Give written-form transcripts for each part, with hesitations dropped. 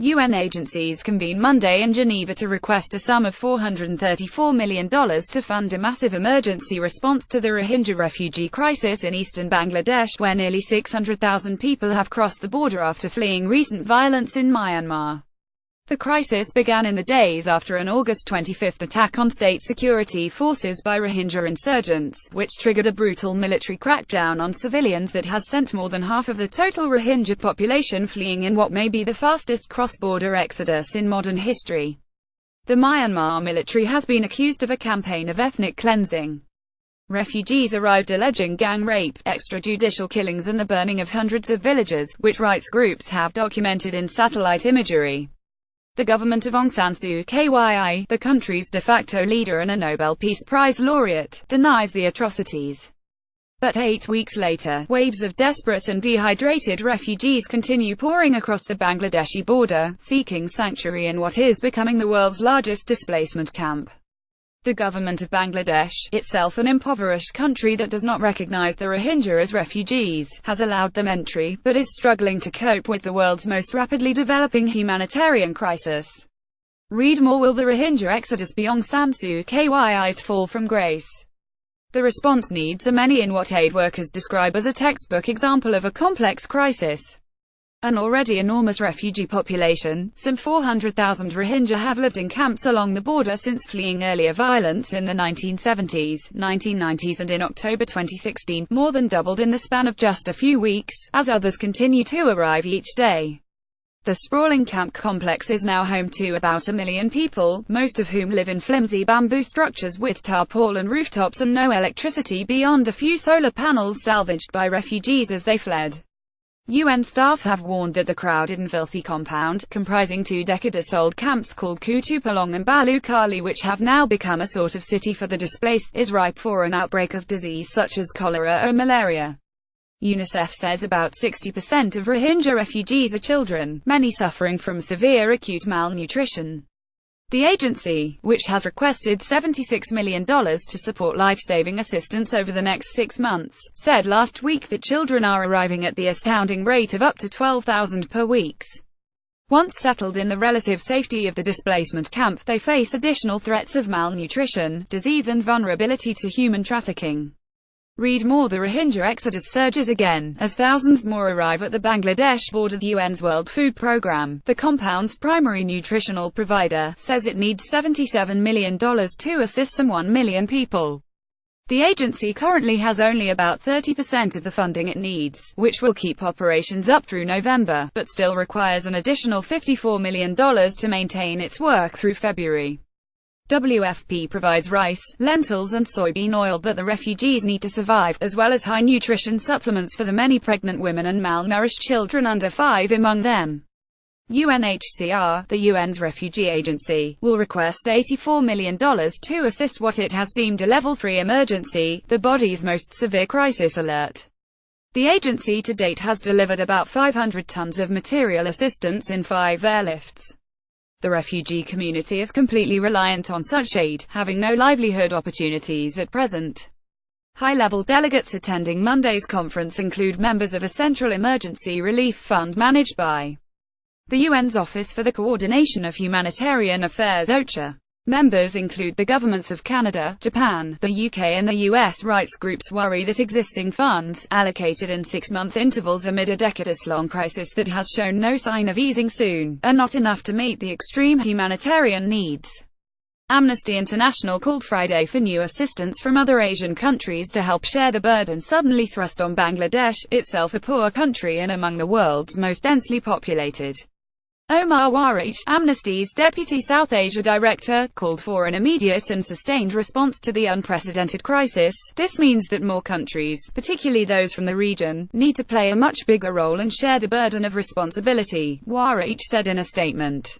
UN agencies convened Monday in Geneva to request a sum of $434 million to fund a massive emergency response to the Rohingya refugee crisis in eastern Bangladesh, where nearly 600,000 people have crossed the border after fleeing recent violence in Myanmar. The crisis began in the days after an August 25 attack on state security forces by Rohingya insurgents, which triggered a brutal military crackdown on civilians that has sent more than half of the total Rohingya population fleeing in what may be the fastest cross-border exodus in modern history. The Myanmar military has been accused of a campaign of ethnic cleansing. Refugees arrived alleging gang rape, extrajudicial killings and the burning of hundreds of villages, which rights groups have documented in satellite imagery. The government of Aung San Suu Kyi, the country's de facto leader and a Nobel Peace Prize laureate, denies the atrocities. But 8 weeks later, waves of desperate and dehydrated refugees continue pouring across the Bangladeshi border, seeking sanctuary in what is becoming the world's largest displacement camp. The government of Bangladesh, itself an impoverished country that does not recognize the Rohingya as refugees, has allowed them entry, but is struggling to cope with the world's most rapidly developing humanitarian crisis. Read more. Will the Rohingya exodus be Aung San Suu Kyi's fall from grace? The response needs are many in what aid workers describe as a textbook example of a complex crisis. An already enormous refugee population, some 400,000 Rohingya have lived in camps along the border since fleeing earlier violence in the 1970s, 1990s and in October 2016, more than doubled in the span of just a few weeks, as others continue to arrive each day. The sprawling camp complex is now home to about 1 million people, most of whom live in flimsy bamboo structures with tarpaulin rooftops and no electricity beyond a few solar panels salvaged by refugees as they fled. UN staff have warned that the crowded and filthy compound, comprising 2 decades-old camps called Kutupalong and Balu Kali, which have now become a sort of city for the displaced, is ripe for an outbreak of disease such as cholera or malaria. UNICEF says about 60% of Rohingya refugees are children, many suffering from severe acute malnutrition. The agency, which has requested $76 million to support life-saving assistance over the next 6 months, said last week that children are arriving at the astounding rate of up to 12,000 per week. Once settled in the relative safety of the displacement camp, they face additional threats of malnutrition, disease and vulnerability to human trafficking. Read more. The Rohingya exodus surges again, as thousands more arrive at the Bangladesh border. The UN's World Food Programme, the compound's primary nutritional provider, says it needs $77 million to assist some 1 million people. The agency currently has only about 30% of the funding it needs, which will keep operations up through November, but still requires an additional $54 million to maintain its work through February. WFP provides rice, lentils and soybean oil that the refugees need to survive, as well as high-nutrition supplements for the many pregnant women and malnourished children under 5 among them. UNHCR, the UN's refugee agency, will request $84 million to assist what it has deemed a Level 3 emergency, the body's most severe crisis alert. The agency to date has delivered about 500 tons of material assistance in 5 airlifts. The refugee community is completely reliant on such aid, having no livelihood opportunities at present. High-level delegates attending Monday's conference include members of a central emergency relief fund managed by the UN's Office for the Coordination of Humanitarian Affairs (OCHA). Members include the governments of Canada, Japan, the UK and the US. Rights groups worry that existing funds, allocated in 6-month intervals amid a decades-long crisis that has shown no sign of easing soon, are not enough to meet the extreme humanitarian needs. Amnesty International called Friday for new assistance from other Asian countries to help share the burden suddenly thrust on Bangladesh, itself a poor country and among the world's most densely populated. Omar Warich, Amnesty's deputy South Asia director, called for an immediate and sustained response to the unprecedented crisis. This means that more countries, particularly those from the region, need to play a much bigger role and share the burden of responsibility, Warich said in a statement.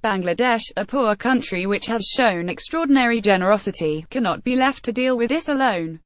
Bangladesh, a poor country which has shown extraordinary generosity, cannot be left to deal with this alone.